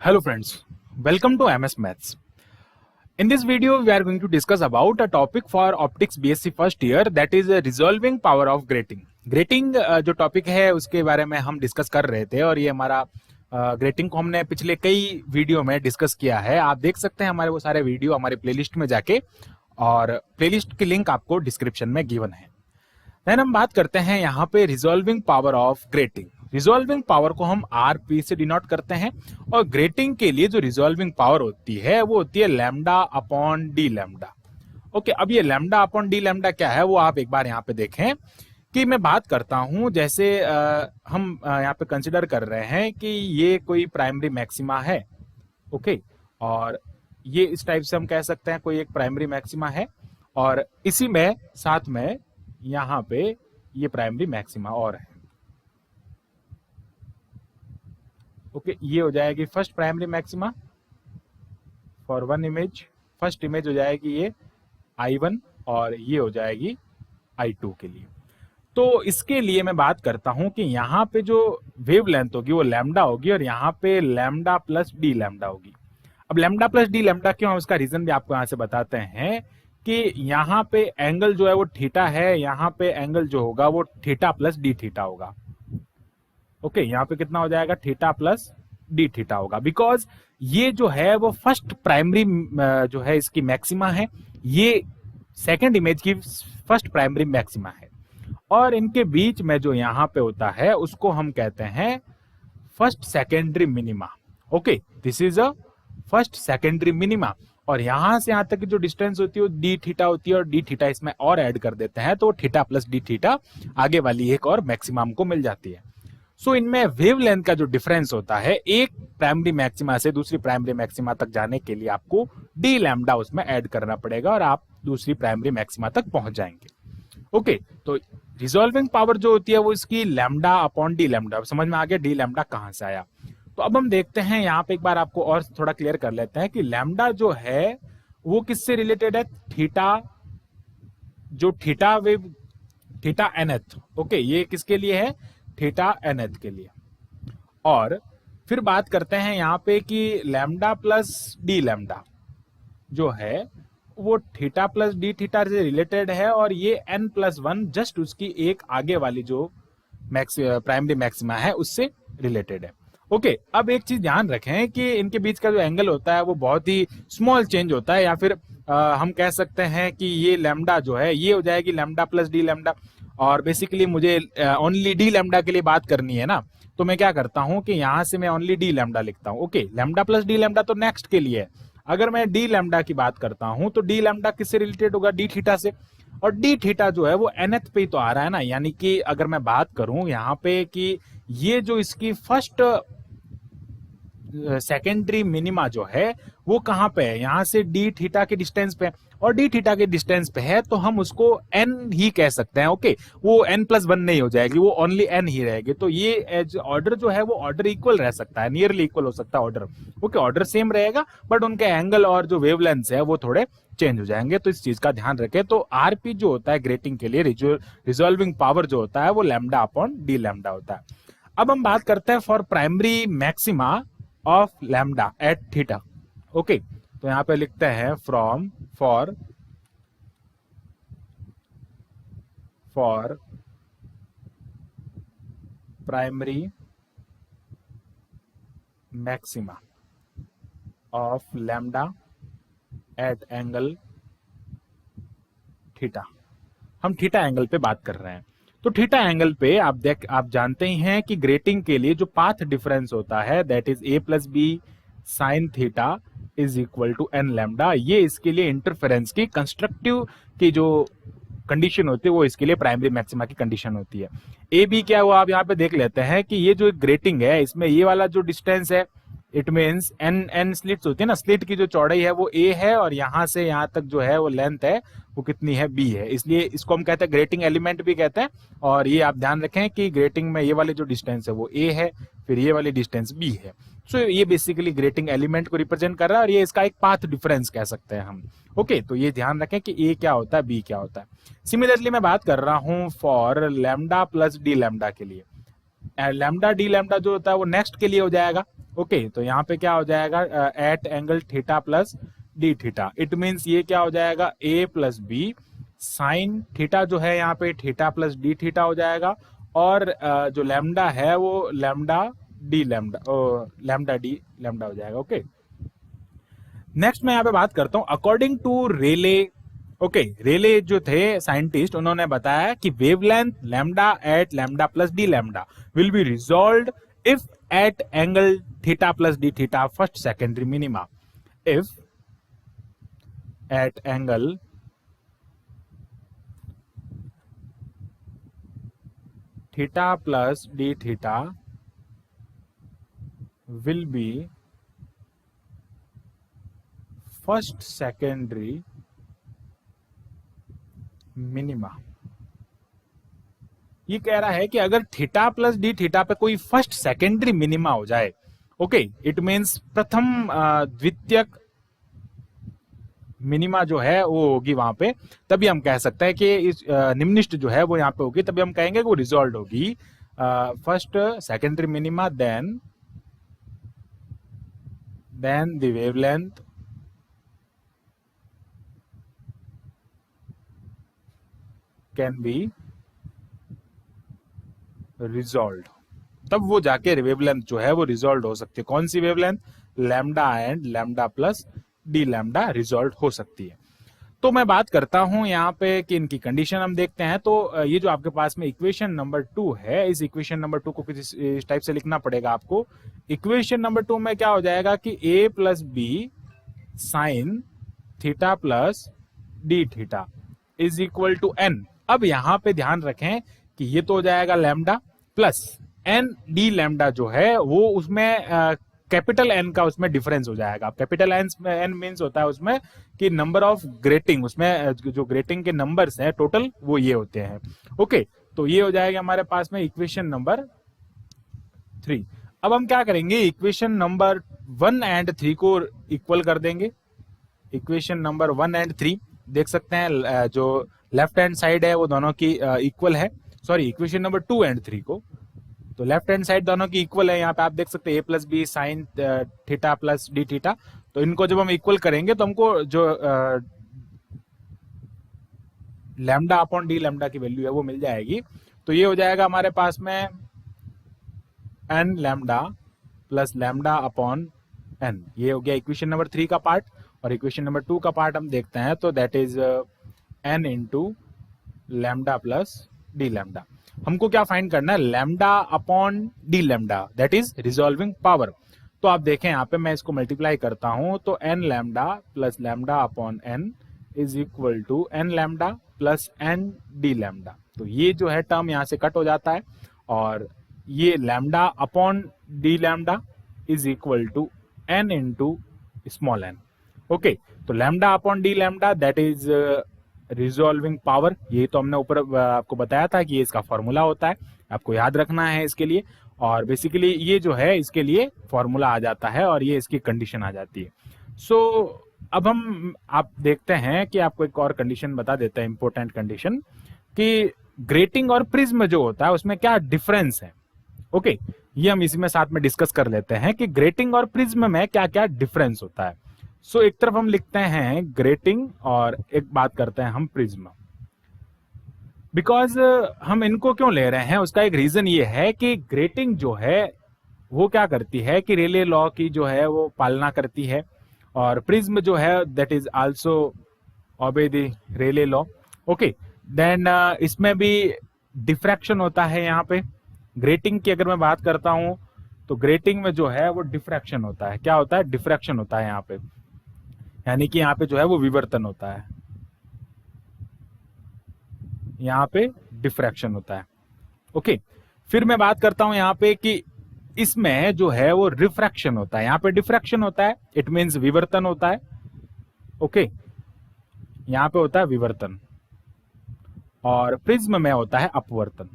Hello friends, welcome to MS Maths. In this video, we are going to discuss about a topic for optics BSc first year, that is resolving power of grating. Grating जो topic है उसके बारे में हम discuss कर रहे थे और ये हमारा ग्रेटिंग को हमने पिछले कई वीडियो में डिस्कस किया है। आप देख सकते हैं हमारे वो सारे वीडियो हमारे प्लेलिस्ट में जाके, और प्लेलिस्ट की लिंक आपको डिस्क्रिप्शन में गिवन है। देन हम बात करते हैं यहाँ पे resolving power of grating. Resolving power को हम आरपी से डिनोट करते हैं और ग्रेटिंग के लिए जो रिजॉल्विंग पावर होती है वो होती है lambda upon D lambda. Okay, अब ये लैम्डा अपॉन डी लैम्डा क्या है वो आप एक बार यहाँ पे देखें कि मैं बात करता हूं, जैसे हम यहाँ पे कंसिडर कर रहे हैं कि ये कोई प्राइमरी मैक्सिमा है। ओके, और ये इस टाइप से हम कह सकते हैं कोई एक प्राइमरी मैक्सिमा है और इसी में साथ में यहाँ पे ये प्राइमरी मैक्सिमा और है। ओके, ये हो जाएगी first primary maxima for one image. First image हो जाएगी ये I1 और ये हो जाएगी I2 के लिए। तो इसके लिए मैं बात करता हूं कि यहाँ पे जो वेव लेंथ होगी वो लैम्डा होगी और यहाँ पे लैम्डा प्लस डी लैम्डा होगी। अब लैम्डा प्लस डी लैम्डा क्यों, हम इसका रीजन भी आपको यहाँ से बताते हैं कि यहाँ पे एंगल जो है वो थीटा है, यहाँ पे एंगल जो होगा वो थीटा प्लस डी थीटा होगा। ओके, यहाँ पे कितना हो जाएगा, थीटा प्लस डी थीटा होगा, बिकॉज ये जो है वो फर्स्ट प्राइमरी जो है इसकी मैक्सिमा है, ये सेकंड इमेज की फर्स्ट प्राइमरी मैक्सिमा है और इनके बीच में जो यहाँ पे होता है उसको हम कहते हैं first secondary minima. Okay, this is a first secondary minima और यहां से यहां तक की जो डिस्टेंस होती है वो डी थीटा होती है और डी थीटा इसमें और ऐड कर देते हैं तो थीटा प्लस डी थीटा आगे वाली एक और मैक्सिमम को मिल जाती है। सो इनमें वेव लेंथ का जो डिफरेंस होता है, एक प्राइमरी मैक्सिमा से दूसरी प्राइमरी मैक्सिमा तक जाने के लिए आपको डी लैम्डा उसमें ऐड करना पड़ेगा और आप दूसरी प्राइमरी मैक्सिमा तक पहुंच जाएंगे। ओके, तो रिजॉल्विंग पावर जो होती है वो इसकी लैम्डा अपॉन डी लैम्डा। समझ में आ गया डी लैम्डा कहां से आया। तो अब हम देखते हैं यहाँ पे एक बार आपको और थोड़ा क्लियर कर लेते हैं कि लैम्डा जो है वो किससे रिलेटेड है, थीटा, जो theta wave theta nth। Okay, ये किसके लिए है, थीटा nth के लिए। और फिर बात करते हैं यहाँ पे कि लैम्डा प्लस डी लैम्डा जो है वो थीटा प्लस डी थीटा से रिलेटेड है और ये n+1 जस्ट उसकी एक आगे वाली जो प्राइमरी मैक्सिमा है उससे रिलेटेड है। ओके, अब एक चीज ध्यान रखें कि इनके बीच का जो एंगल होता है वो बहुत ही स्मॉल चेंज होता है, या फिर हम कह सकते हैं कि ये लैम्डा जो है ये हो जाएगी लैम्डा प्लस डी लैम्डा और बेसिकली मुझे ओनली डी लैम्डा के लिए बात करनी है ना, तो मैं क्या करता हूं कि यहां से मैं ओनली डी लैम्डा लिखता हूं। Okay, lambda plus D lambda तो नेक्स्ट के लिए है। अगर मैं डी लैम्डा की बात करता हूं तो डी लैम्डा किससे रिलेटेड होगा, डी थीटा से, और डी थीटा जो है वो nth पे ही तो आ रहा है ना, यानी कि अगर मैं बात करूं यहाँ पे कि ये जो इसकी फर्स्ट सेकेंडरी मिनिमा जो है वो कहां पे है, यहां से डी थीटा के डिस्टेंस पे, और डी थीटा के डिस्टेंस पे है तो हम उसको n ही कह सकते हैं। ओके, वो n+1 नहीं हो जाएगी, वो ओनली n ही रहेगी। तो ये एज ऑर्डर जो है वो ऑर्डर इक्वल रह सकता है, नियरली इक्वल हो सकता है ऑर्डर। ओके, ऑर्डर सेम रहेगा बट उनके एंगल और जो वेवलेंथ है वो थोड़े चेंज हो जाएंगे, तो इस चीज का ध्यान रखें। तो आरपी जो होता है ग्रेटिंग के लिए रिजॉल्विंग पावर जो होता है वो लैम्डा अपॉन डी लैम्डा होता है। अब हम बात करते हैं for primary maxima of lambda at theta. Okay, तो यहां पे लिखते हैं from for primary maxima of lambda at angle theta. हम थीटा एंगल पे बात कर रहे हैं। तो थीटा एंगल पे आप जानते ही हैं कि ग्रेटिंग के लिए जो पाथ डिफरेंस होता है that is a plus B sine theta is equal to n lambda. ये इसके लिए इंटरफेरेंस की कंस्ट्रक्टिव की जो कंडीशन होती है वो इसके लिए प्राइमरी मैक्सिमा की कंडीशन होती है। ए बी क्या हुआ, आप यहाँ पे देख लेते हैं कि ये जो ग्रेटिंग है इसमें ये वाला जो डिस्टेंस है इट मीन्स n स्लिट्स होती है ना, स्लिट की जो चौड़ाई है वो a है और यहां से यहां तक जो है वो लेंथ है वो कितनी है, b है, इसलिए इसको हम कहते हैं ग्रेटिंग एलिमेंट भी कहते हैं। और ये आप ध्यान रखें कि ग्रेटिंग में ये वाली जो डिस्टेंस है वो a है, फिर ये वाली डिस्टेंस b है। सो ये बेसिकली ग्रेटिंग एलिमेंट को रिप्रेजेंट कर रहा है और ये इसका एक पाथ डिफरेंस कह सकते हैं हम। ओके, तो ये ध्यान रखें कि a क्या होता है, b क्या होता है। सिमिलरली मैं बात कर रहा हूं for lambda plus D lambda के लिए। लैम्डा डी लैम्डा जो होता है वो नेक्स्ट के लिए हो जाएगा। ओके, तो यहाँ पे क्या हो जाएगा at angle theta plus D theta, it means ये क्या हो जाएगा A plus B sine theta जो है यहाँ पे थीटा प्लस डी थीटा हो जाएगा, और जो लैम्डा है वो lambda D lambda lambda D lambda हो जाएगा। ओके, नेक्स्ट मैं यहाँ पे बात करता हूं अकॉर्डिंग टू रेले। ओके, रेले जो थे साइंटिस्ट, उन्होंने बताया कि wavelength lambda at lambda plus D lambda will be resolved if at angle theta plus D theta first secondary minima, if at angle theta plus D theta will be first secondary minima। ये कह रहा है कि अगर theta plus D theta पे कोई first secondary minima हो जाए, ओके, इट मींस प्रथम द्वितीयक मिनिमा जो है वो होगी वहां पे, तभी हम कह सकते हैं कि इस निम्निष्ट जो है वो यहाँ पे होगी, तभी हम कहेंगे कि वो रिजॉल्व होगी first secondary minima, then the wavelength can be resolved। तब वो जाके वेवलेंथ जो है वो रिजॉल्व हो सकती है। कौन सी wavelength? Lambda and lambda plus D lambda resolve हो सकती है। तो मैं बात करता हूं यहाँ पे कि इनकी कंडीशन हम देखते हैं। तो ये जो आपके पास में इक्वेशन नंबर 2 है, इस इक्वेशन नंबर 2 को कुछ इस टाइप से लिखना पड़ेगा आपको। इक्वेशन नंबर 2 में क्या हो जाएगा कि a plus B sine theta plus D theta is equal to N. अब यहाँ पे ध्यान रखें कि ये तो हो जाएगा lambda plus N D lambda जो है वो उसमें कैपिटल एन का उसमें डिफरेंस हो जाएगा। कैपिटल एन मीन्स होता है उसमें कि नंबर ऑफ ग्रेटिंग, उसमें जो ग्रेटिंग के नंबर्स हैं टोटल वो ये होते हैं। ओके, तो ये हो जाएगा हमारे पास में इक्वेशन नंबर 3। अब हम क्या करेंगे, इक्वेशन नंबर 1 एंड 3 को इक्वल कर देंगे। इक्वेशन नंबर 1 एंड 3 देख सकते हैं जो लेफ्ट हैंड साइड है वो दोनों की इक्वल है। सॉरी, इक्वेशन नंबर 2 एंड 3 को, तो लेफ्ट हैंड साइड दोनों की इक्वल है। यहाँ पे आप देख सकते हैं a plus B sine theta plus D theta. तो इनको जब हम इक्वल करेंगे तो हमको जो लैम्डा अपॉन डी लैम्डा की वैल्यू है वो मिल जाएगी। तो ये हो जाएगा हमारे पास में N lambda plus lambda upon N. ये हो गया इक्वेशन नंबर 3 का पार्ट। और इक्वेशन नंबर 2 का पार्ट हम देखते हैं, तो that is an into lambda plus D lambda. हमको क्या फाइंड करना है? Lambda upon D lambda, that is resolving power. तो आप देखें यहाँ पे मैं इसको मल्टीप्लाई करता हूं, तो N lambda plus lambda upon N is equal to N lambda plus N D lambda. तो ये जो है टर्म यहाँ से कट हो जाता है, और ये lambda upon D lambda is equal to N into small N. Okay, तो lambda upon D lambda that is resolving power. ये तो हमने ऊपर आपको बताया था कि ये इसका फॉर्मूला होता है, आपको याद रखना है इसके लिए। और बेसिकली ये जो है इसके लिए फॉर्मूला आ जाता है और ये इसकी कंडीशन आ जाती है। सो अब आप देखते हैं कि आपको एक और कंडीशन बता देता है, इंपॉर्टेंट कंडीशन, कि ग्रेटिंग और प्रिज्म जो होता है उसमें क्या डिफरेंस है। ओके, ये हम इसी में साथ में डिस्कस कर लेते हैं कि ग्रेटिंग और प्रिज्म में क्या क्या डिफरेंस होता है। सो एक तरफ हम लिखते हैं ग्रेटिंग और एक बात करते हैं हम प्रिज्म। बिकॉज हम इनको क्यों ले रहे हैं, उसका एक रीजन ये है कि ग्रेटिंग जो है वो क्या करती है कि रेले लॉ की जो है वो पालना करती है, और प्रिज्म जो है that is also obey the Rayleigh law. Okay, then इसमें भी डिफ्रैक्शन होता है। यहाँ पे ग्रेटिंग की अगर मैं बात करता हूं तो ग्रेटिंग में जो है वो डिफ्रैक्शन होता है। क्या होता है? डिफ्रैक्शन होता है यहाँ पे, यानी कि यहाँ पे जो है वो विवर्तन होता है, यहाँ पे डिफ्रैक्शन होता है। ओके, फिर मैं बात करता हूं यहाँ पे कि इसमें जो है वो रिफ्रैक्शन होता है, यहाँ पे डिफ्रैक्शन होता है, इट मींस विवर्तन होता है। ओके, यहाँ पे होता है विवर्तन, और प्रिज्म में होता है अपवर्तन।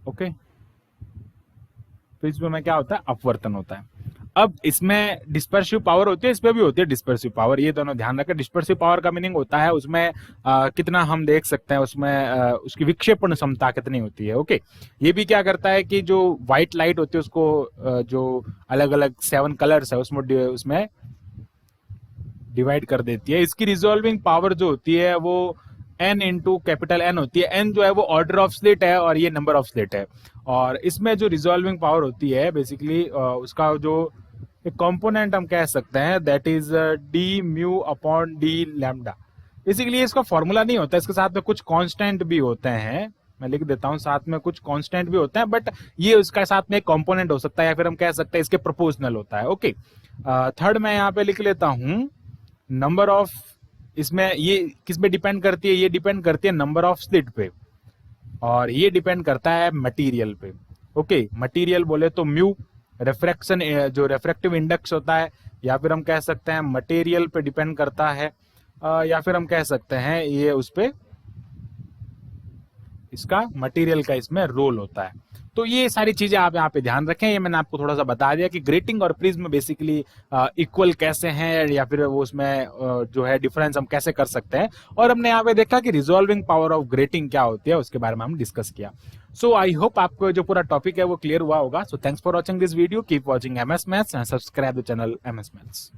ओके, प्रिज्म में क्या होता है? अपवर्तन होता है। अब इसमें डिस्पर्सिव पावर होती है, इस पे भी होती है डिस्पर्सिव पावर, ये दोनों ध्यान रखें। डिस्पर्सिव पावर का मीनिंग होता है उसमें कितना हम देख सकते हैं, उसमें उसकी विक्षेपण क्षमता कितनी होती है। ओके, ये भी क्या करता है कि जो व्हाइट लाइट होती है उसको जो अलग अलग 7 कलर्स है उसमें डिवाइड कर देती है। इसकी रिजॉल्विंग पावर जो होती है वो n इंटू कैपिटल N होती है। n जो है वो ऑर्डर ऑफ स्लिट है और ये नंबर ऑफ स्लिट है। और इसमें जो रिजॉल्विंग पावर होती है बेसिकली उसका जो एक कंपोनेंट हम कह सकते हैं that is D mu upon D lambda. Basically इसका फॉर्मूला नहीं होता, इसके साथ में कुछ कांस्टेंट भी होते हैं, मैं लिख देता हूं, साथ में कुछ कांस्टेंट भी होते हैं, बट ये उसका साथ में एक कंपोनेंट हो सकता है या फिर हम कह सकते हैं इसके प्रोपोर्शनल होता है। ओके, थर्ड मैं यहाँ पे लिख लेता हूं नंबर ऑफ, इसमें ये किस पे डिपेंड करती है, ये डिपेंड करती है नंबर ऑफ स्लिट पे, और ये डिपेंड करता है मटेरियल पे। ओके, मटेरियल बोले तो म्यू रिफ्रैक्शन, जो रिफ्रैक्टिव इंडेक्स होता है, या फिर हम कह सकते हैं मटेरियल पे डिपेंड करता है, या फिर हम कह सकते हैं ये उस पे इसका मटेरियल का इसमें रोल होता है। तो ये सारी चीजें आप यहाँ पे ध्यान रखें। ये मैंने आपको थोड़ा सा बता दिया कि ग्रेटिंग और प्रिज्म बेसिकली इक्वल कैसे हैं, या फिर वो उसमें जो है डिफरेंस हम कैसे कर सकते हैं। और हमने यहाँ पे देखा कि रिजॉल्विंग पावर ऑफ ग्रेटिंग क्या होती है, उसके बारे में हम डिस्कस किया। सो आई होप आपको जो पूरा टॉपिक है वो क्लियर हुआ होगा। So thanks for watching this video, keep watching MS Maths and subscribe the channel MS Maths।